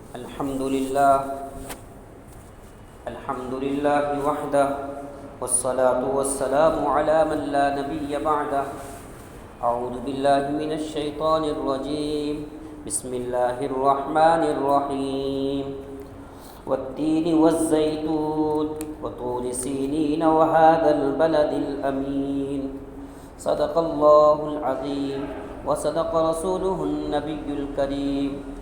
الحمد لله الحمد لله وحده والصلاة والسلام على من لا نبي بعده. أعوذ بالله من الشيطان الرجيم. بسم الله الرحمن الرحيم. والتين والزيتون وطور سينين وهذا البلد الأمين. صدق الله العظيم وصدق رسوله النبي الكريم.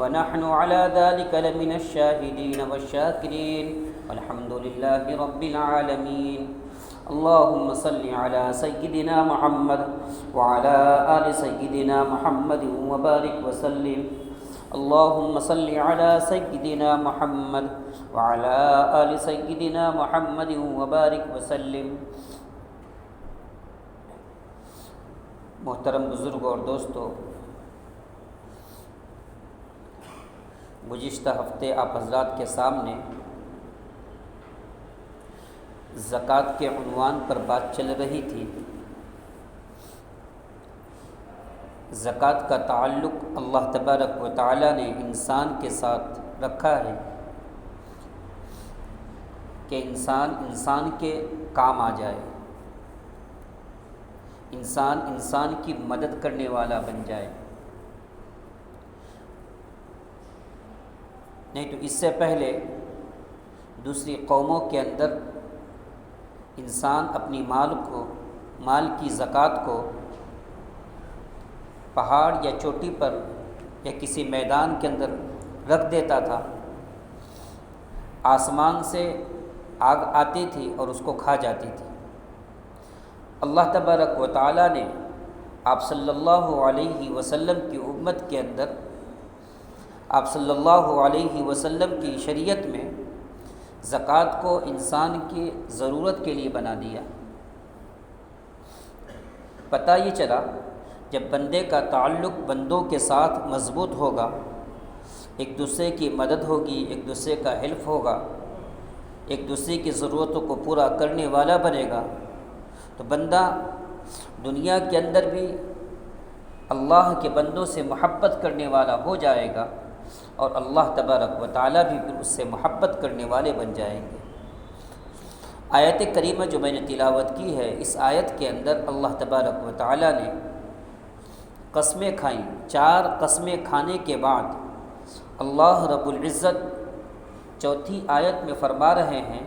ونحن على ذلك لمن الشاهدين والشاكرين والحمد لله رب العالمين. اللهم صل على سيدنا محمد وعلى آل سيدنا محمد وبارك وسلم. اللهم صل على سيدنا محمد وعلى آل سيدنا محمد وبارك وسلم. محترم بزرگ اور دوستو، گزشتہ ہفتے آپ حضرات کے سامنے زکوٰۃ کے عنوان پر بات چل رہی تھی. زکوٰۃ کا تعلق اللہ تبارک و تعالی نے انسان کے ساتھ رکھا ہے کہ انسان کے کام آ جائے، انسان کی مدد کرنے والا بن جائے. نہیں تو اس سے پہلے دوسری قوموں کے اندر انسان اپنی مال کی زکوٰۃ کو پہاڑ یا چوٹی پر یا کسی میدان کے اندر رکھ دیتا تھا. آسمان سے آگ آتی تھی اور اس کو کھا جاتی تھی. اللہ تبارک و تعالی نے آپ صلی اللہ علیہ وسلم کی امت کے اندر، آپ صلی اللہ علیہ وسلم کی شریعت میں زکوٰۃ کو انسان کی ضرورت کے لیے بنا دیا. پتہ یہ چلا جب بندے کا تعلق بندوں کے ساتھ مضبوط ہوگا، ایک دوسرے کی مدد ہوگی، ایک دوسرے کا حلف ہوگا، ایک دوسرے کی ضرورتوں کو پورا کرنے والا بنے گا، تو بندہ دنیا کے اندر بھی اللہ کے بندوں سے محبت کرنے والا ہو جائے گا اور اللہ تبارک و تعالیٰ بھی پھر اس سے محبت کرنے والے بن جائیں گے. آیت کریمہ جو میں نے تلاوت کی ہے، اس آیت کے اندر اللہ تبارک و تعالیٰ نے قسمیں کھائیں. 4 قسمیں کھانے کے بعد اللہ رب العزت چوتھی آیت میں فرما رہے ہیں،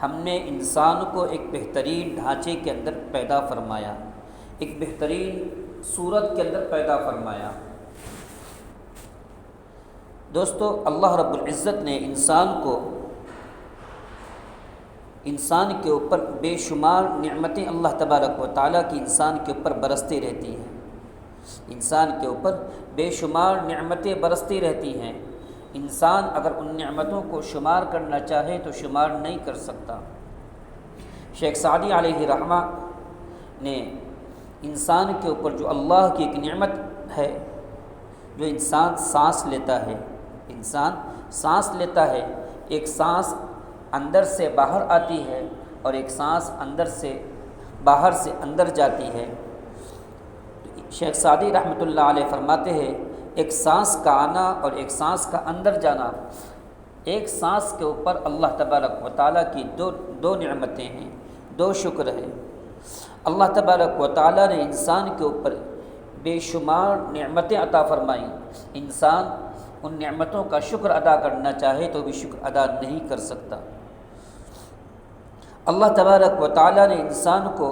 ہم نے انسان کو ایک بہترین ڈھانچے کے اندر پیدا فرمایا، ایک بہترین صورت کے اندر پیدا فرمایا. دوستو، اللہ رب العزت نے انسان کے اوپر بے شمار نعمتیں اللہ تبارک و تعالیٰ کی انسان کے اوپر برستی رہتی ہیں. انسان کے اوپر بے شمار نعمتیں برستی رہتی ہیں. انسان اگر ان نعمتوں کو شمار کرنا چاہے تو شمار نہیں کر سکتا. شیخ سعدی علیہ رحمہ نے انسان کے اوپر جو اللہ کی ایک نعمت ہے، جو انسان سانس لیتا ہے، ایک سانس اندر سے باہر آتی ہے اور ایک سانس باہر سے اندر جاتی ہے. شیخ سعدی رحمۃ اللہ علیہ فرماتے ہیں، ایک سانس کا آنا اور ایک سانس کا اندر جانا، ایک سانس کے اوپر اللہ تبارک و تعالیٰ کی دو نعمتیں ہیں، 2 شکر ہے. اللہ تبارک و تعالیٰ نے انسان کے اوپر بے شمار نعمتیں عطا فرمائیں. انسان ان نعمتوں کا شکر ادا کرنا چاہے تو بھی شکر ادا نہیں کر سکتا. اللہ تبارک و تعالیٰ نے انسان کو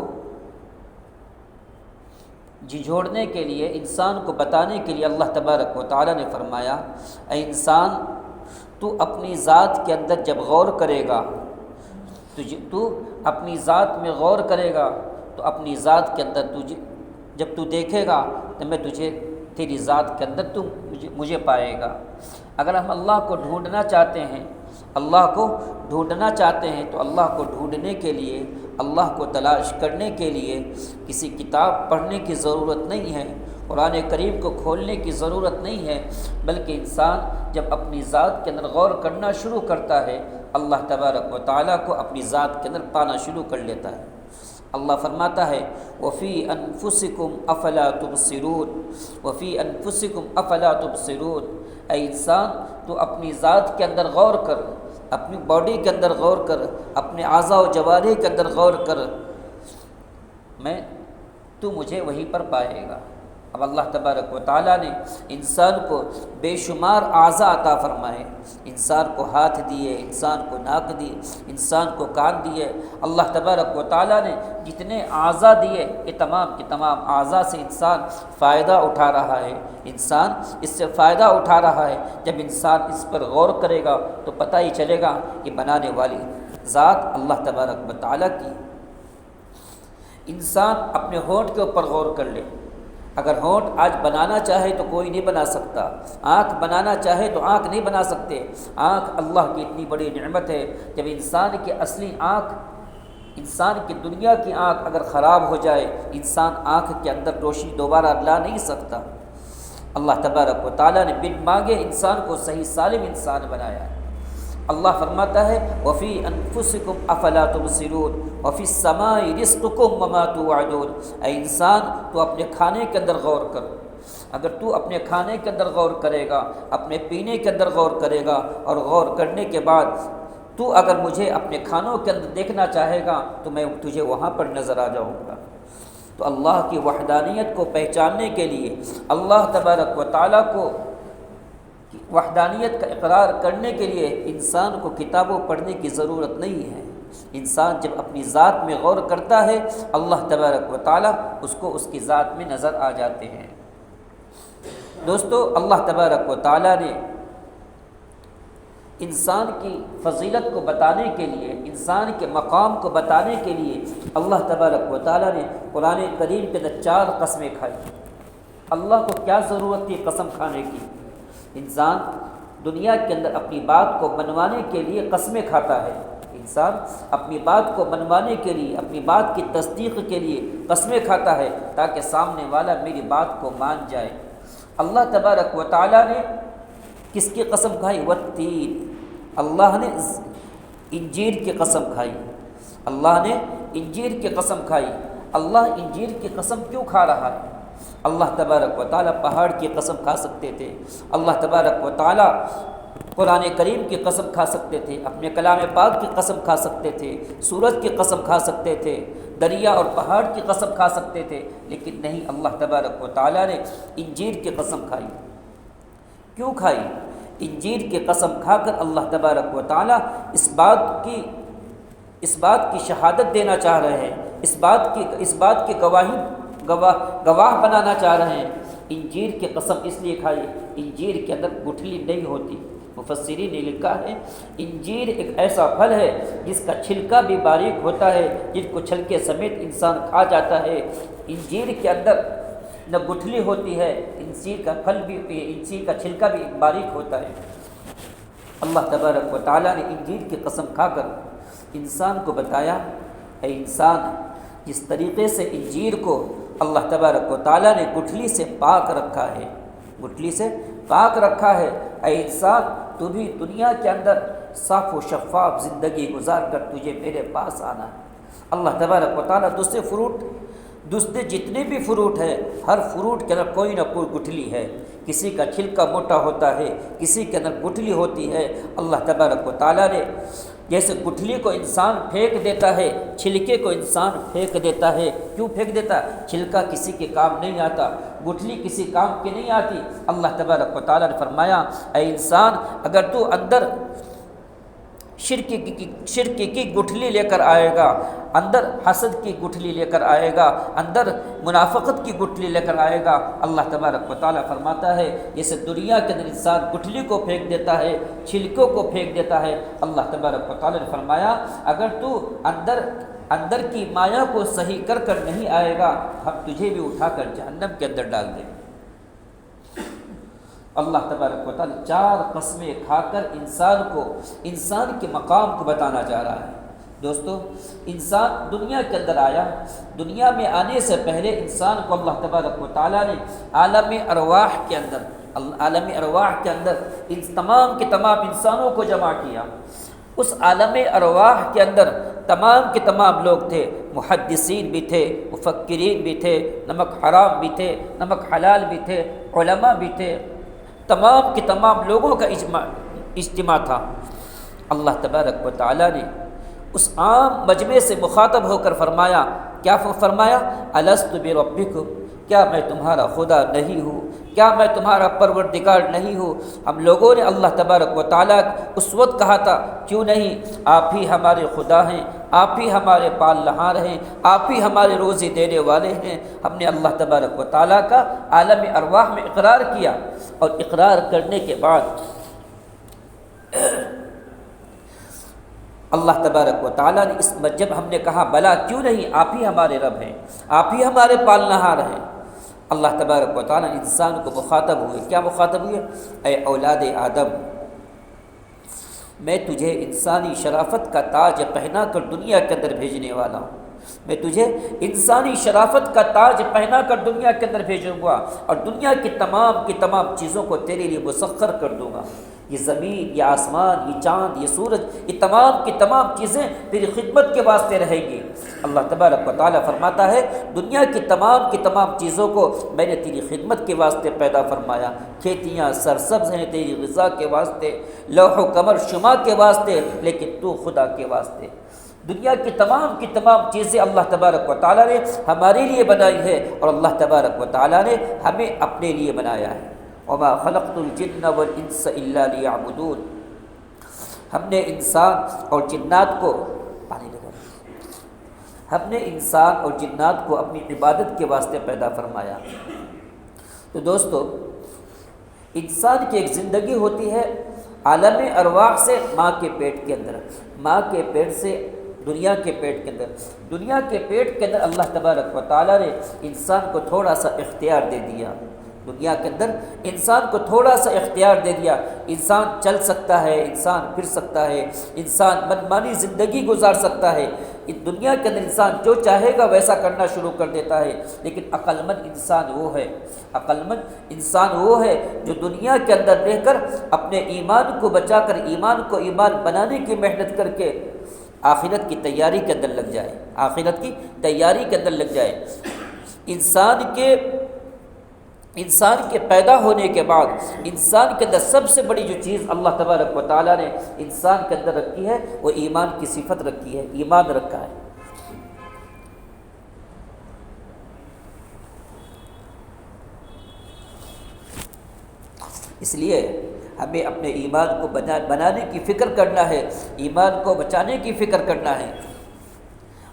جھنجھوڑنے کے لیے، انسان کو بتانے کے لیے اللہ تبارک و تعالیٰ نے فرمایا، اے انسان، تو اپنی ذات کے اندر جب غور کرے گا، تو اپنی ذات میں غور کرے گا تو اپنی ذات کے اندر جب تو دیکھے گا تو میں تیری ذات کے اندر تو مجھے پائے گا. اگر ہم اللہ کو ڈھونڈنا چاہتے ہیں تو اللہ کو ڈھونڈنے کے لیے، اللہ کو تلاش کرنے کے لیے کسی کتاب پڑھنے کی ضرورت نہیں ہے، قرآن کریم کو کھولنے کی ضرورت نہیں ہے، بلکہ انسان جب اپنی ذات کے اندر غور کرنا شروع کرتا ہے، اللہ تبارک و تعالیٰ کو اپنی ذات کے اندر پانا شروع کر لیتا ہے. اللہ فرماتا ہے وفی انفسکم افلا تبصرون، وفی انفسکم افلا تبصرون، اے انسان تو اپنی ذات کے اندر غور کر، اپنی باڈی کے اندر غور کر، اپنے اعضاء و جوارح کے اندر غور کر، تو مجھے وہیں پر پائے گا۔ اب اللہ تبارک و تعالیٰ نے انسان کو بے شمار اعضاء عطا فرمائے، انسان کو ہاتھ دیے، انسان کو ناک دی، انسان کو کان دیے۔ اللہ تبارک و تعالیٰ نے جتنے اعضاء دیے یہ تمام کے تمام اعضاء سے انسان فائدہ اٹھا رہا ہے، انسان اس سے فائدہ اٹھا رہا ہے۔ جب انسان اس پر غور کرے گا تو پتہ ہی چلے گا کہ بنانے والی ذات اللہ تبارک و تعالیٰ کی۔ انسان اپنے ہونٹ کے اوپر غور کر لے، اگر ہونٹ آج بنانا چاہے تو کوئی نہیں بنا سکتا، آنکھ بنانا چاہے تو آنکھ نہیں بنا سکتے۔ آنکھ اللہ کی اتنی بڑی نعمت ہے، جب انسان کی اصلی آنکھ، انسان کی دنیا کی آنکھ اگر خراب ہو جائے، انسان آنکھ کے اندر روشنی دوبارہ لا نہیں سکتا۔ اللہ تبارک و تعالیٰ نے بن مانگے انسان کو صحیح سالم انسان بنایا ہے۔ اللہ فرماتا ہے وَفِي أَنفُسِكُمْ أَفَلَا تُبْصِرُونَ وَفِي السَّمَاءِ رِزْقُكُمْ وَمَا تُوعَدُونَ۔ اے انسان تو اپنے کھانے کے اندر غور کر، اگر تو اپنے کھانے کے اندر غور کرے گا، اپنے پینے کے اندر غور کرے گا، اور غور کرنے کے بعد تو اگر مجھے اپنے کھانوں کے اندر دیکھنا چاہے گا تو میں تجھے وہاں پر نظر آ جاؤں گا۔ تو اللہ کی وحدانیت کو پہچاننے کے لیے، اللہ تبارک و تعالیٰ کو وحدانیت کا اقرار کرنے کے لیے انسان کو کتابوں پڑھنے کی ضرورت نہیں ہے۔ انسان جب اپنی ذات میں غور کرتا ہے، اللہ تبارک و تعالیٰ اس کو اس کی ذات میں نظر آ جاتے ہیں۔ دوستو، اللہ تبارک و تعالیٰ نے انسان کی فضیلت کو بتانے کے لیے، انسان کے مقام کو بتانے کے لیے، اللہ تبارک و تعالیٰ نے قرآن کریم کے اندر 4 قسمیں کھائی۔ اللہ کو کیا ضرورت تھی قسم کھانے کی؟ انسان دنیا کے اندر اپنی بات کو منوانے کے لیے قسمیں کھاتا ہے، انسان اپنی بات کو منوانے کے لیے، اپنی بات کی تصدیق کے لیے قسمیں کھاتا ہے تاکہ سامنے والا میری بات کو مان جائے۔ اللہ تبارک و تعالیٰ نے کس کی قسم کھائی؟ والتین، اللہ نے انجیر کی قسم کھائی، اللہ نے انجیر کی قسم کھائی۔ اللہ انجیر کی قسم کیوں کھا رہا ہے؟ اللہ تبارک و تعالیٰ پہاڑ کی قسم کھا سکتے تھے، اللہ تبارک و تعالیٰ قرآن کریم کی قسم کھا سکتے تھے، اپنے کلام پاک کی قسم کھا سکتے تھے، سورج کی قسم کھا سکتے تھے، دریا اور پہاڑ کی قسم کھا سکتے تھے، لیکن نہیں، اللہ تبارک و تعالیٰ نے انجیر کی قسم کھائی۔ کیوں کھائی؟ انجیر کی قسم کھا کر اللہ تبارک و تعالیٰ اس بات کی شہادت دینا چاہ رہے ہیں، اس بات کی گواہ بنانا چاہ رہے ہیں۔ انجیر کی قسم اس لیے کھائی، انجیر کے اندر گٹھلی نہیں ہوتی۔ مفسرین نے لکھا ہے انجیر ایک ایسا پھل ہے جس کا چھلکا بھی باریک ہوتا ہے، جس کو چھلکے سمیت انسان کھا جاتا ہے۔ انجیر کے اندر نہ گٹھلی ہوتی ہے، انجیر کا پھل بھی، انجیر کا چھلکا بھی باریک ہوتا ہے۔ اللہ تبارک و تعالیٰ نے انجیر کی قسم کھا کر انسان کو بتایا، اے انسان، جس طریقے سے انجیر کو اللہ تبارک و تعالیٰ نے گٹھلی سے پاک رکھا ہے، گٹھلی سے پاک رکھا ہے، اے انسان تو بھی دنیا کے اندر صاف و شفاف زندگی گزار کر تجھے میرے پاس آنا ہے۔ اللہ تبارک و تعالیٰ دوسرے جتنے بھی فروٹ ہیں، ہر فروٹ کے اندر کوئی نہ کوئی گٹھلی ہے، کسی کا چھلکا موٹا ہوتا ہے، کسی کے اندر گٹھلی ہوتی ہے۔ اللہ تبارک و تعالیٰ نے جیسے گٹھلی کو انسان پھینک دیتا ہے، چھلکے کو انسان پھینک دیتا ہے۔ کیوں پھینک دیتا ہے؟ چھلکا کسی کے کام نہیں آتا، گٹھلی کسی کام کی نہیں آتی۔ اللہ تبارک و تعالیٰ نے فرمایا، اے انسان، اگر تو اندر شرک کی گٹھلی لے کر آئے گا، اندر حسد کی گٹھلی لے کر آئے گا، اندر منافقت کی گٹھلی لے کر آئے گا، اللہ تبارک و تعالیٰ فرماتا ہے جیسے دنیا کے اندر انسان گٹھلی کو پھینک دیتا ہے، چھلکوں کو پھینک دیتا ہے، اللہ تبارک و تعالیٰ نے فرمایا اگر تو اندر کی مایا کو صحیح کر نہیں آئے گا، ہم تجھے بھی اٹھا کر جہنم کے اندر ڈال دیں گے۔ اللہ تبارک و تعالیٰ 4 قسمیں کھا کر انسان کے مقام کو بتانا چاہ رہا ہے۔ دوستو، انسان دنیا کے اندر آیا، دنیا میں آنے سے پہلے انسان کو اللہ تبارک و تعالیٰ نے عالم ارواح کے اندر ان تمام کے تمام انسانوں کو جمع کیا۔ اس عالم ارواح کے اندر تمام کے تمام لوگ تھے، محدثین بھی تھے، مفکرین بھی تھے، نمک حرام بھی تھے، نمک حلال بھی تھے، علماء بھی تھے، تمام کے تمام لوگوں کا اجتماع تھا۔ اللہ تبارک و تعالیٰ نے اس عام مجمع سے مخاطب ہو کر فرمایا، کیا فرمایا؟ الست بربکم، کیا میں تمہارا خدا نہیں ہوں؟ کیا میں تمہارا پروردگار نہیں ہوں؟ ہم لوگوں نے اللہ تبارک و تعالیٰ اس وقت کہا تھا، کیوں نہیں، آپ ہی ہمارے خدا ہیں، آپ ہی ہمارے پالنہار ہیں، آپ ہی ہمارے روزی دینے والے ہیں۔ ہم نے اللہ تبارک و تعالیٰ کا عالم ارواح میں اقرار کیا، اور اقرار کرنے کے بعد اللہ تبارک و تعالیٰ نے جب ہم نے کہا بلا کیوں نہیں، آپ ہی ہمارے رب ہیں، آپ ہی ہمارے پالنہار ہیں، اللہ تبارک و تعالیٰ نے انسان کو مخاطب ہوئے، کیا مخاطب ہوئے؟ اے اولاد آدم، میں تجھے انسانی شرافت کا تاج پہنا کر دنیا کے اندر بھیجنے والا ہوں، میں تجھے انسانی شرافت کا تاج پہنا کر دنیا کے اندر بھیجوں گا، اور دنیا کی تمام چیزوں کو تیرے لیے مسخر کر دوں گا۔ یہ زمین، یہ آسمان، یہ چاند، یہ سورج، یہ تمام کی تمام چیزیں تیری خدمت کے واسطے رہیں گی۔ اللہ تبارک و تعالیٰ فرماتا ہے، دنیا کی تمام چیزوں کو میں نے تیری خدمت کے واسطے پیدا فرمایا۔ کھیتیاں سرسبز ہیں تیری غذا کے واسطے، لوح و قمر شمع کے واسطے، لیکن تو خدا کے واسطے۔ دنیا کی تمام چیزیں اللہ تبارک و تعالیٰ نے ہمارے لیے بنائی ہے، اور اللہ تبارک و تعالیٰ نے ہمیں اپنے لیے بنایا ہے۔ وما خلقت الجن والانس الا لیعبدون، ہم نے انسان اور جنات کو اپنی عبادت کے واسطے پیدا فرمایا۔ تو دوستو، انسان کی ایک زندگی ہوتی ہے عالم ارواح سے ماں کے پیٹ کے اندر، ماں کے پیٹ سے دنیا کے پیٹ کے اندر۔ دنیا کے پیٹ کے اندر اللہ تبارک و تعالیٰ نے انسان کو تھوڑا سا اختیار دے دیا، دنیا کے اندر انسان کو تھوڑا سا اختیار دے دیا۔ انسان چل سکتا ہے، انسان پھر سکتا ہے، انسان منمانی زندگی گزار سکتا ہے۔ اس دنیا کے اندر انسان جو چاہے گا ویسا کرنا شروع کر دیتا ہے، لیکن عقل مند انسان وہ ہے جو دنیا کے اندر رہ کر اپنے ایمان کو بچا کر، ایمان کو ایمان بنانے کی محنت کر کے آخرت کی تیاری کے اندر لگ جائے۔ انسان کے پیدا ہونے کے بعد انسان کے اندر سب سے بڑی جو چیز اللہ تبارک و تعالیٰ نے انسان کے اندر رکھی ہے، وہ ایمان کی صفت رکھی ہے، ایمان رکھا ہے۔ اس لیے ہمیں اپنے ایمان کو بنانے کی فکر کرنا ہے، ایمان کو بچانے کی فکر کرنا ہے۔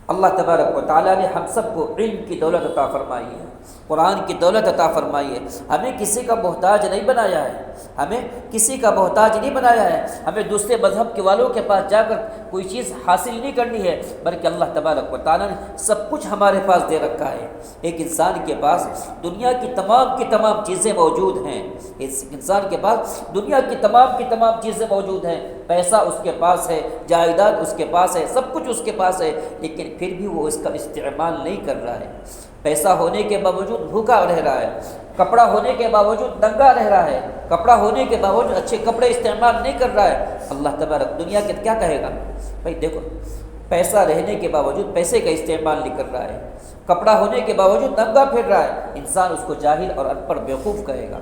اللہ تبارک و تعالیٰ نے ہم سب کو علم کی دولت عطا فرمائی ہے، قرآن کی دولت عطا فرمائی ہے۔ ہمیں کسی کا محتاج نہیں بنایا ہے، ہمیں دوسرے مذہب کے والوں کے پاس جا کر کوئی چیز حاصل نہیں کرنی ہے، بلکہ اللہ تبارک و تعالیٰ نے سب کچھ ہمارے پاس دے رکھا ہے۔ ایک انسان کے پاس دنیا کی تمام چیزیں موجود ہیں، دنیا کی تمام چیزیں موجود ہیں، پیسہ اس کے پاس ہے، جائیداد اس کے پاس ہے، سب کچھ اس کے پاس ہے، لیکن پھر بھی وہ اس کا استعمال نہیں کر رہا ہے۔ پیسہ ہونے کے باوجود بھوکا رہ رہا ہے، کپڑا ہونے کے باوجود ننگا رہ رہا ہے، کپڑا ہونے کے باوجود اچھے کپڑے استعمال نہیں کر رہا ہے۔ اللہ تبارک دنیا کے کیا کہے گا؟ بھائی دیکھو، پیسہ رہنے کے باوجود پیسے کا استعمال نہیں کر رہا ہے، کپڑا ہونے کے باوجود ننگا پھر رہا ہے، انسان اس کو جاہل اور ان پڑھ بیوقوف کہے گا۔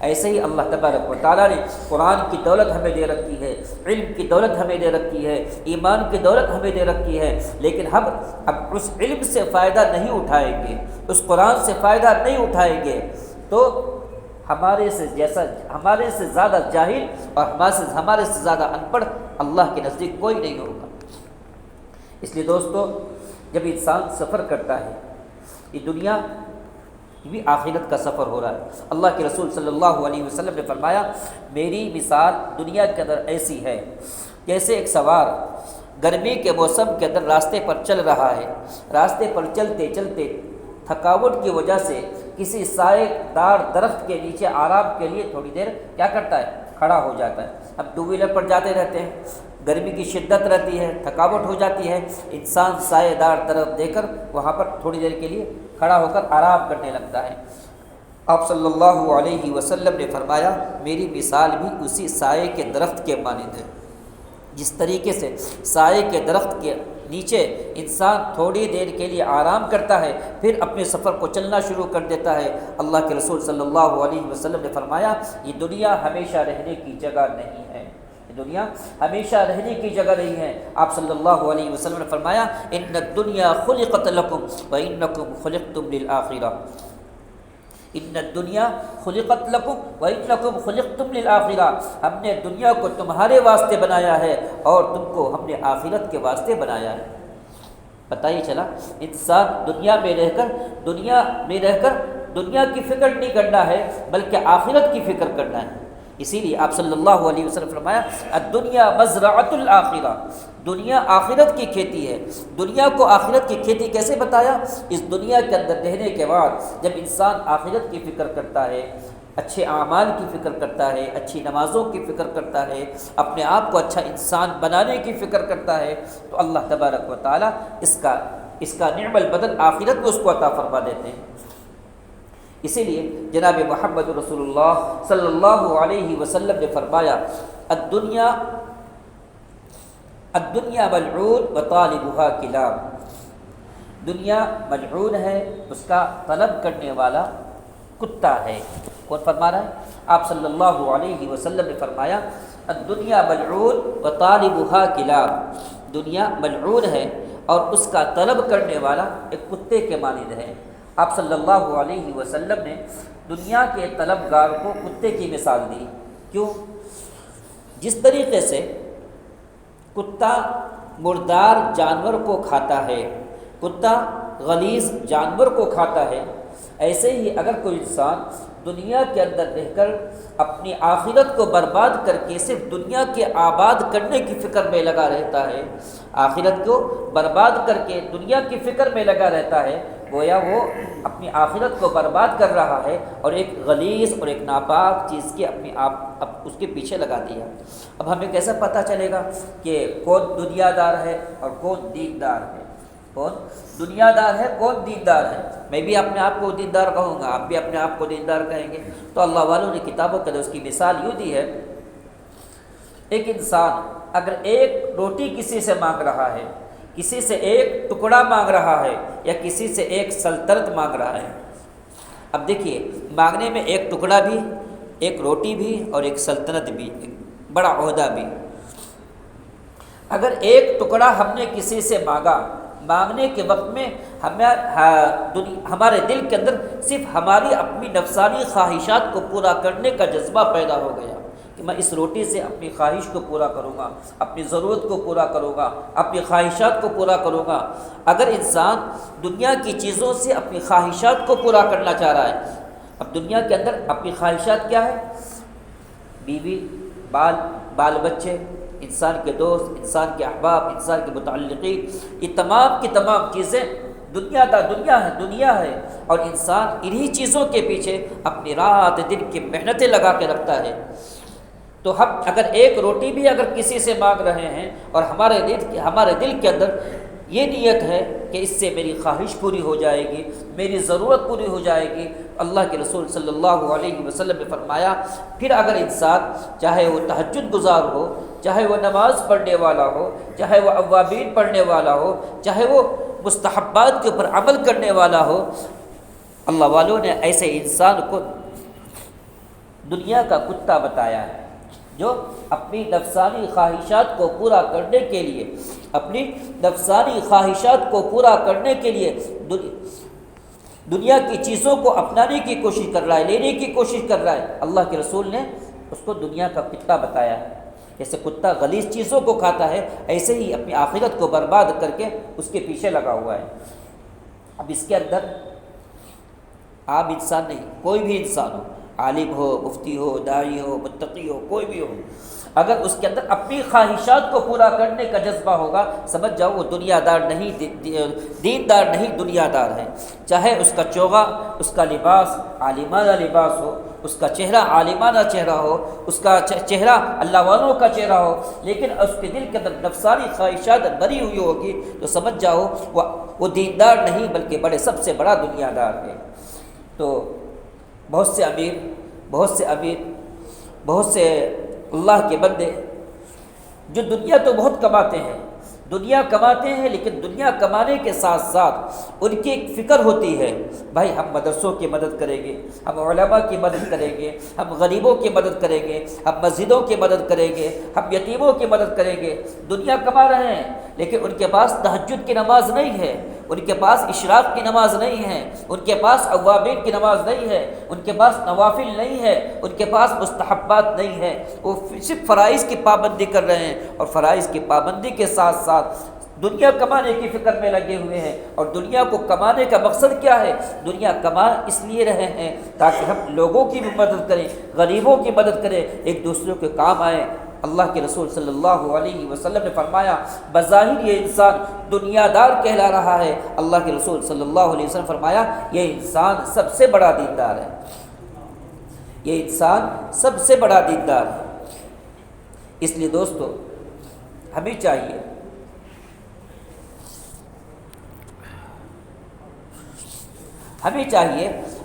ایسے ہی اللہ تبارک و تعالیٰ نے قرآن کی دولت ہمیں دے رکھی ہے، علم کی دولت ہمیں دے رکھی ہے، ایمان کی دولت ہمیں دے رکھی ہے، لیکن ہم اب اس علم سے فائدہ نہیں اٹھائیں گے، اس قرآن سے فائدہ نہیں اٹھائیں گے، تو ہمارے سے زیادہ جاہل اور ہمارے سے زیادہ ان پڑھ اللہ کے نزدیک کوئی نہیں ہوگا۔ اس لیے دوستو، جب انسان سفر کرتا ہے، یہ دنیا بھی آخرت کا سفر ہو رہا ہے۔ اللہ کے رسول صلی اللہ علیہ وسلم نے فرمایا، میری مثال دنیا کے اندر ایسی ہے جیسے ایک سوار گرمی کے موسم کے اندر راستے پر چل رہا ہے، راستے پر چلتے چلتے تھکاوٹ کی وجہ سے کسی سائے دار درخت کے نیچے آرام کے لیے تھوڑی دیر کیا کرتا ہے؟ کھڑا ہو جاتا ہے۔ اب ٹو ویلر پر جاتے رہتے ہیں، گرمی کی شدت رہتی ہے، تھکاوٹ ہو جاتی ہے، انسان سائے دار طرف دے کر وہاں پر تھوڑی دیر کے لیے کھڑا ہو کر آرام کرنے لگتا ہے۔ آپ صلی اللہ علیہ وسلم نے فرمایا، میری مثال بھی اسی سائے کے درخت کے مانند ہے۔ جس طریقے سے سائے کے درخت کے نیچے انسان تھوڑی دیر کے لیے آرام کرتا ہے، پھر اپنے سفر کو چلنا شروع کر دیتا ہے۔ اللہ کے رسول صلی اللہ علیہ وسلم نے فرمایا یہ دنیا ہمیشہ رہنے کی جگہ نہیں ہے، یہ دنیا ہمیشہ رہنے کی جگہ نہیں ہے۔ آپ صلی اللہ علیہ وسلم نے فرمایا ان الدنیا خلقت لکم وانکم خلقتم للآخرہ، ان الدنیا خلقت لکم وانکم خلقتم للآخرہ، ہم نے دنیا کو تمہارے واسطے بنایا ہے اور تم کو ہم نے آخرت کے واسطے بنایا ہے۔ پتہ ہی چلا انسان دنیا میں رہ کر دنیا کی فکر نہیں کرنا ہے بلکہ آخرت کی فکر کرنا ہے۔ اسی لیے آپ صلی اللہ علیہ وسلم فرمایا الدنیا مزرعۃ الآخرہ، دنیا آخرت کی کھیتی ہے۔ دنیا کو آخرت کی کھیتی کیسے بتایا؟ اس دنیا کے اندر رہنے کے بعد جب انسان آخرت کی فکر کرتا ہے، اچھے اعمال کی فکر کرتا ہے، اچھی نمازوں کی فکر کرتا ہے، اپنے آپ کو اچھا انسان بنانے کی فکر کرتا ہے، تو اللہ تبارک و تعالیٰ اس کا نعم البدل آخرت میں اس کو عطا فرما دیتے ہیں۔ اسی لیے جناب محمد رسول اللہ صلی اللہ علیہ وسلم نے فرمایا الدنیا ملعون وطالبها کلاب، دنیا ملعون ہے، اس کا طلب کرنے والا کتا ہے۔ کون فرما رہا ہے؟ آپ صلی اللہ علیہ وسلم نے فرمایا الدنیا ملعون وطالبها کلاب، دنیا ملعون ہے اور اس کا طلب کرنے والا ایک کتے کے مانند ہے۔ آپ صلی اللہ علیہ وسلم نے دنیا کے طلبگار کو کتے کی مثال دی۔ کیوں؟ جس طریقے سے کتا مردار جانور کو کھاتا ہے، کتا غلیظ جانور کو کھاتا ہے، ایسے ہی اگر کوئی انسان دنیا کے اندر رہ کر اپنی آخرت کو برباد کر کے صرف دنیا کے آباد کرنے کی فکر میں لگا رہتا ہے، آخرت کو برباد کر کے دنیا کی فکر میں لگا رہتا ہے، گویا وہ اپنی آخرت کو برباد کر رہا ہے اور ایک غلیظ اور ایک ناپاک چیز کے اپنے آپ اس کے پیچھے لگا دیا۔ اب ہمیں کیسا پتہ چلے گا کہ کون دنیا دار ہے اور کون دیندار ہے؟ کون دنیا دار ہے، کون دیندار ہے؟ میں بھی اپنے آپ کو دیندار کہوں گا، آپ بھی اپنے آپ کو دیندار کہیں گے۔ تو اللہ والوں نے کتابوں کے اندر اس کی مثال یوں دی ہے، ایک انسان اگر ایک روٹی کسی سے مانگ رہا ہے، کسی سے ایک ٹکڑا مانگ رہا ہے یا کسی سے ایک سلطنت مانگ رہا ہے، اب دیکھیے مانگنے میں ایک ٹکڑا بھی، ایک روٹی بھی اور ایک سلطنت بھی، ایک بڑا عہدہ بھی۔ اگر ایک ٹکڑا ہم نے کسی سے مانگا، مانگنے کے وقت میں ہمارے دل کے اندر صرف ہماری اپنی نفسانی خواہشات کو پورا کرنے کا جذبہ پیدا ہو گیا کہ میں اس روٹی سے اپنی خواہش کو پورا کروں گا، اپنی ضرورت کو پورا کروں گا، اپنی خواہشات کو پورا کروں گا۔ اگر انسان دنیا کی چیزوں سے اپنی خواہشات کو پورا کرنا چاہ رہا ہے، اب دنیا کے اندر اپنی خواہشات کیا ہے؟ بیوی، بال بچے، انسان کے دوست، انسان کے احباب، انسان کے متعلقین، یہ تمام کی تمام چیزیں دنیا ہے اور انسان انہی چیزوں کے پیچھے اپنی رات دن کی محنتیں لگا کے رکھتا ہے۔ تو ہم اگر ایک روٹی بھی اگر کسی سے مانگ رہے ہیں اور ہمارے دل کے اندر یہ نیت ہے کہ اس سے میری خواہش پوری ہو جائے گی، میری ضرورت پوری ہو جائے گی، اللہ کے رسول صلی اللہ علیہ وسلم نے فرمایا پھر اگر انسان چاہے وہ تہجد گزار ہو، چاہے وہ نماز پڑھنے والا ہو، چاہے وہ اوابین پڑھنے والا ہو، چاہے وہ مستحبات کے اوپر عمل کرنے والا ہو، اللہ والوں نے ایسے انسان کو دنیا کا کتا بتایا ہے جو اپنی نفسانی خواہشات کو پورا کرنے کے لیے، اپنی نفسانی خواہشات کو پورا کرنے کے لیے دنیا کی چیزوں کو اپنانے کی کوشش کر رہا ہے، لینے کی کوشش کر رہا ہے۔ اللہ کے رسول نے اس کو دنیا کا کتا بتایا ہے۔ جیسے کتا غلیظ چیزوں کو کھاتا ہے، ایسے ہی اپنی آخرت کو برباد کر کے اس کے پیچھے لگا ہوا ہے۔ اب اس کے اندر عام انسان نہیں، کوئی بھی انسان ہو، عالم ہو، مفتی ہو، داعی ہو، متقی ہو، کوئی بھی ہو، اگر اس کے اندر اپنی خواہشات کو پورا کرنے کا جذبہ ہوگا، سمجھ جاؤ وہ دنیا دار نہیں، دیندار نہیں، دنیا دار ہے۔ چاہے اس کا چوغا، اس کا لباس عالمانہ لباس ہو، اس کا چہرہ عالمانہ چہرہ ہو، اس کا چہرہ اللہ والوں کا چہرہ ہو، لیکن اس کے دل کے اندر نفسانی خواہشات بھری ہوئی ہوگی تو سمجھ جاؤ وہ دیندار نہیں بلکہ سب سے بڑا دنیا دار ہے۔ تو بہت سے امیر، بہت سے اللہ کے بندے جو دنیا تو بہت کماتے ہیں دنیا کماتے ہیں لیکن دنیا کمانے کے ساتھ ساتھ ان کی ایک فکر ہوتی ہے، بھائی ہم مدرسوں کی مدد کریں گے، ہم علماء کی مدد کریں گے، ہم غریبوں کی مدد کریں گے، ہم مسجدوں کی مدد کریں گے، ہم یتیموں کی مدد کریں گے۔ دنیا کما رہے ہیں لیکن ان کے پاس تہجد کی نماز نہیں ہے، ان کے پاس اشراق کی نماز نہیں ہے، ان کے پاس اوابین کی نماز نہیں ہے، ان کے پاس نوافل نہیں ہے، ان کے پاس مستحبات نہیں ہے، وہ صرف فرائض کی پابندی کر رہے ہیں، اور فرائض کی پابندی کے ساتھ ساتھ دنیا کمانے کی فکر میں لگے ہوئے ہیں۔ اور دنیا کو کمانے کا مقصد کیا ہے؟ دنیا کما اس لیے رہے ہیں تاکہ ہم لوگوں کی بھی مدد کریں، غریبوں کی مدد کریں، ایک دوسرے کے کام آئیں۔ اللہ کے رسول صلی اللہ علیہ وسلم نے فرمایا بظاہر یہ انسان دنیا دار کہلا رہا ہے، اللہ کے رسول صلی اللہ علیہ وسلم فرمایا یہ انسان سب سے بڑا دیندار ہے، یہ انسان سب سے بڑا دیندار ہے۔ اس لیے دوستو ہمیں چاہیے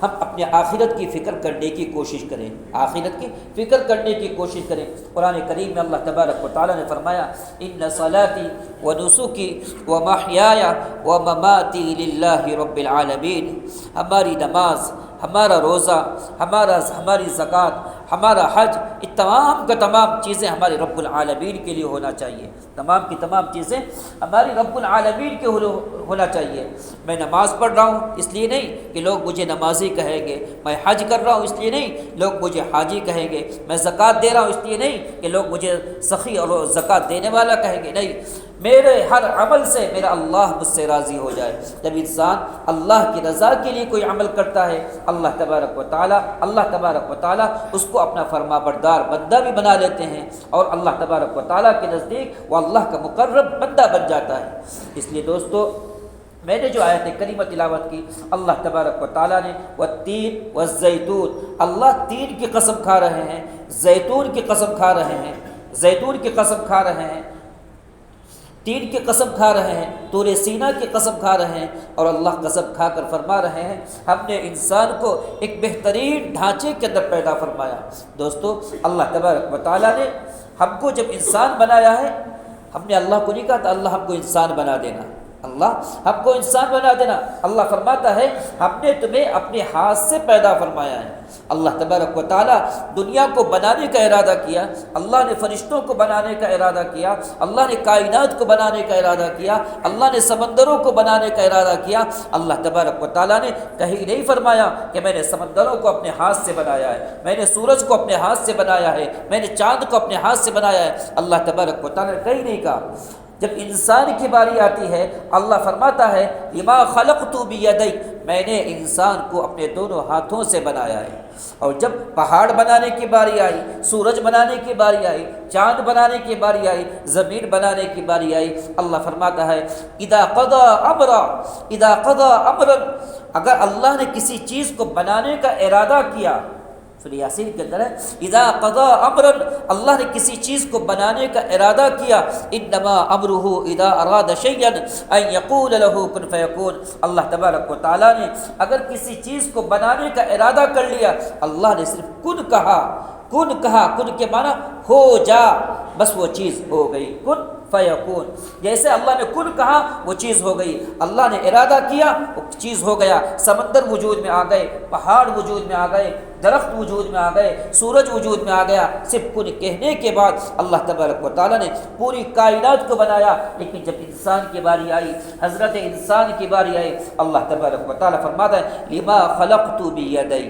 ہم اپنے آخرت کی فکر کرنے کی کوشش کریں، آخرت کی فکر کرنے کی کوشش کریں۔ قرآن کریم میں اللہ تبارک و تعالیٰ نے فرمایا ان صلاتی و نسکی و محیای و مماتی للہ رب العالمین، ہماری نماز، ہمارا روزہ، ہماری زکوٰۃ، ہمارا حج، یہ تمام کا تمام چیزیں ہمارے رب العالمین کے لیے ہونا چاہیے، تمام کی تمام چیزیں ہماری رب العالمین کے ہونا چاہیے۔ میں نماز پڑھ رہا ہوں اس لیے نہیں کہ لوگ مجھے نمازی کہیں گے، میں حج کر رہا ہوں اس لیے نہیں لوگ مجھے حاجی کہیں گے، میں زکوٰۃ دے رہا ہوں اس لیے نہیں کہ لوگ مجھے سخی اور زکوٰۃ دینے والا کہیں گے، نہیں، میرے ہر عمل سے میرا اللہ مجھ سے راضی ہو جائے۔ جب انسان اللہ کی رضا کے لیے کوئی عمل کرتا ہے، اللہ تبارک و تعالیٰ اس کو اپنا فرما بردار بندہ بھی بنا لیتے ہیں، اور اللہ تبارک و تعالیٰ کے نزدیک وہ اللہ کا مقرب بندہ بن جاتا ہے۔ اس لیے دوستو میں نے جو آیت کریمہ تلاوت کی، اللہ تبارک و تعالیٰ نے والتین والزیتون، اللہ تین کی قسم کھا رہے ہیں، زیتون کی قسم کھا رہے ہیں، زیتون کی قسم کھا رہے ہیں، تین کی قسم کھا رہے ہیں، طور سینا کی قسم کھا رہے ہیں، اور اللہ قسم کھا کر فرما رہے ہیں ہم نے انسان کو ایک بہترین ڈھانچے کے اندر پیدا فرمایا۔ دوستو اللہ تبارک و تعالیٰ نے ہم کو جب انسان بنایا ہے، ہم نے اللہ کو نہیں کہا تھا اللہ ہم کو انسان بنا دینا، اللہ ہم کو انسان بنا دینا، اللہ فرماتا ہے ہم نے تمہیں اپنے ہاتھ سے پیدا فرمایا ہے۔ اللہ تبارک و تعالیٰ دنیا کو بنانے کا ارادہ کیا، اللہ نے فرشتوں کو بنانے کا ارادہ کیا، اللہ نے کائنات کو بنانے کا ارادہ کیا، اللہ نے سمندروں کو بنانے کا ارادہ کیا۔ اللہ تبارک و تعالیٰ نے کہیں نہیں فرمایا کہ میں نے سمندروں کو اپنے ہاتھ سے بنایا ہے، میں نے سورج کو اپنے ہاتھ سے بنایا ہے، میں نے چاند کو اپنے ہاتھ سے بنایا ہے۔ اللہ تبارک و تعالیٰ نے کہیں نہیں کہا۔ جب انسان کی باری آتی ہے اللہ فرماتا ہے لما خلقت بیدی، میں نے انسان کو اپنے دونوں ہاتھوں سے بنایا ہے۔ اور جب پہاڑ بنانے کی باری آئی، سورج بنانے کی باری آئی، چاند بنانے کی باری آئی، زمین بنانے کی باری آئی، اللہ فرماتا ہے اذا قضى امرا، اگر اللہ نے کسی چیز کو بنانے کا ارادہ کیا، سورہ یاسین کے اندر ہے اذا قضى امرا، اللہ نے کسی چیز کو بنانے کا ارادہ کیا، انما امره اذا اراد شيئا ان يقول له كن فيكون، اللہ تبارک و تعالیٰ نے اگر کسی چیز کو بنانے کا ارادہ کر لیا، اللہ نے صرف کن کہا، کن کے معنی ہو جا، بس وہ چیز ہو گئی، کن فیکون، جیسے اللہ نے کن کہا وہ چیز ہو گئی، اللہ نے ارادہ کیا وہ چیز ہو گیا۔ سمندر وجود میں آ گئے، پہاڑ وجود میں آ گئے، درخت وجود میں آ گئے، سورج وجود میں آ گیا، صرف کن کہنے کے بعد اللہ تبارک و تعالیٰ نے پوری کائنات کو بنایا۔ لیکن جب انسان کی باری آئی، حضرت انسان کی باری آئی، اللہ تبارک و تعالیٰ فرماتا ہے لما خلقت بیدی،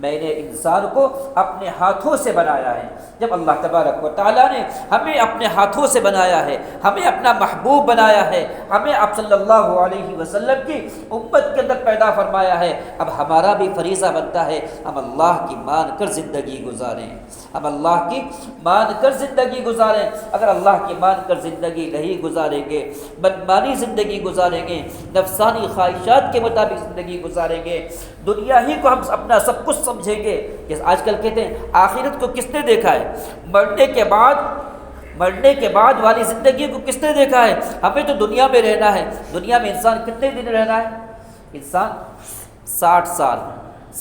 میں نے انسان کو اپنے ہاتھوں سے بنایا ہے۔ جب اللہ تبارک و تعالیٰ نے ہمیں اپنے ہاتھوں سے بنایا ہے، ہمیں اپنا محبوب بنایا ہے، ہمیں آپ صلی اللہ علیہ وسلم کی امت کے اندر پیدا فرمایا ہے، اب ہمارا بھی فریضہ بنتا ہے ہم اللہ کی مان کر زندگی گزاریں، ہم اللہ کی مان کر زندگی گزاریں۔ اگر اللہ کی مان کر زندگی نہیں گزاریں گے، بدمانی زندگی گزاریں گے، نفسانی خواہشات کے مطابق زندگی گزاریں گے، دنیا ہی کو ہم اپنا سب کچھ سمجھیں گے۔ جیسے آج کل کہتے ہیں آخرت کو کس نے دیکھا ہے، مرنے کے بعد والی زندگی کو کس نے دیکھا ہے؟ ہمیں تو دنیا میں رہنا ہے۔ دنیا میں انسان کتنے دن رہنا ہے؟ انسان 60 سال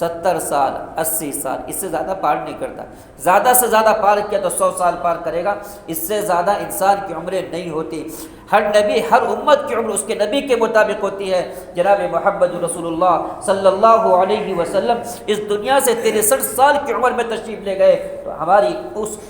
70 سال 80 سال، اس سے زیادہ پار نہیں کرتا۔ زیادہ سے زیادہ پار کیا تو 100 سال پار کرے گا، اس سے زیادہ انسان کی عمریں نہیں ہوتی۔ ہر نبی، ہر امت کی عمر اس کے نبی کے مطابق ہوتی ہے۔ جناب محمد رسول اللہ صلی اللہ علیہ وسلم اس دنیا سے 63 سال کی عمر میں تشریف لے گئے، تو ہماری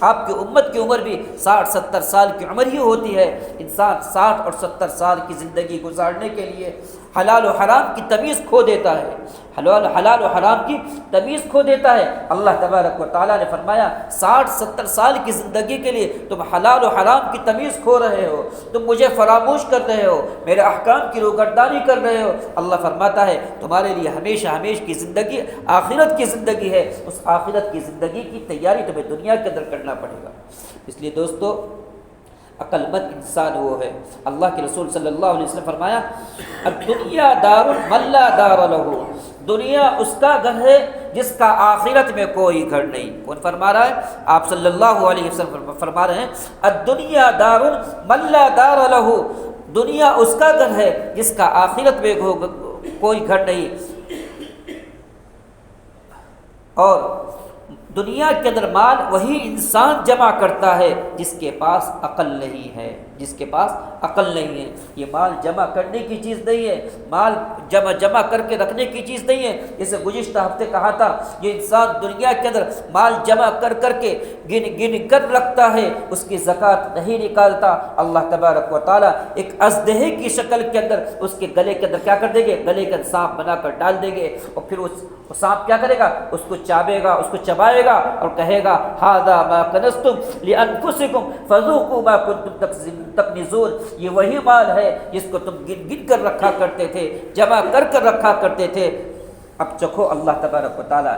آپ کی امت کی عمر بھی 60-70 سال کی عمر ہی ہوتی ہے۔ انسان 60 اور 70 سال کی زندگی گزارنے کے لیے حلال و حرام کی تمیز کھو دیتا ہے، حلال و حرام کی تمیز کھو دیتا ہے۔ اللہ تبارک و تعالیٰ نے فرمایا 60-70 سال کی زندگی کے لیے تم حلال و حرام کی تمیز کھو رہے ہو، تم مجھے فراموش کر رہے ہو، میرے احکام کی روگردانی کر رہے ہو۔ اللہ فرماتا ہے تمہارے لیے ہمیشہ کی زندگی آخرت کی زندگی ہے، اس آخرت کی زندگی کی تیاری تمہیں دنیا کے اندر کرنا پڑے گا۔ اس لیے دوستو، عقل مند انسان وہ ہے، اللہ کے رسول صلی اللہ علیہ وسلم فرمایا الدنیا دار من لا دار لہ، دنیا اس کا گھر ہے جس کا آخرت میں کوئی گھر نہیں۔ کون فرما رہا ہے؟ آپ صلی اللہ علیہ وسلم فرما رہے ہیں الدنیا دار من لا دار لہ، دنیا اس کا گھر ہے جس کا آخرت میں کوئی گھر نہیں۔ اور دنیا کے اندر مال وہی انسان جمع کرتا ہے جس کے پاس عقل نہیں ہے، جس کے پاس عقل نہیں ہے۔ یہ مال جمع کرنے کی چیز نہیں ہے، مال جمع کر کے رکھنے کی چیز نہیں ہے۔ جیسے گزشتہ ہفتے کہا تھا، یہ انسان دنیا کے اندر مال جمع کر کے گن کر رکھتا ہے، اس کی زکوٰۃ نہیں نکالتا، اللہ تبارک و تعالیٰ ایک ازدہے کی شکل کے اندر اس کے گلے کے اندر کیا کر دیں گے؟ گلے کے اندر سانپ بنا کر ڈال دیں گے، اور پھر اس سانپ کیا کرے گا؟ اس کو چابے گا، اس کو چبائے گا اور کہے گا ھذا ما کنزتم لانفسکم فذوقوا ما کنتم تکنزون، یہ وہی مال ہے جس کو تم گن کر رکھا کرتے تھے، جمع کر رکھا کرتے تھے، اب چکھو اللہ تبارک و تعالیٰ۔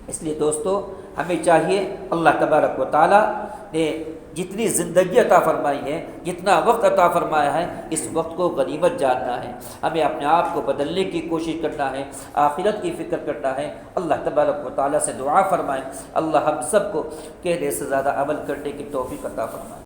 اس لیے دوستو، ہمیں چاہیے اللہ تبارک و تعالیٰ نے جتنی زندگی عطا فرمائی ہے، جتنا وقت عطا فرمایا ہے، اس وقت کو غنیمت جاننا ہے، ہمیں اپنے آپ کو بدلنے کی کوشش کرنا ہے، آخرت کی فکر کرنا ہے۔ اللہ تبارک و تعالیٰ سے دعا فرمائیں، اللہ ہم سب کو کہنے سے زیادہ عمل کرنے کی توفیق عطا فرمائے۔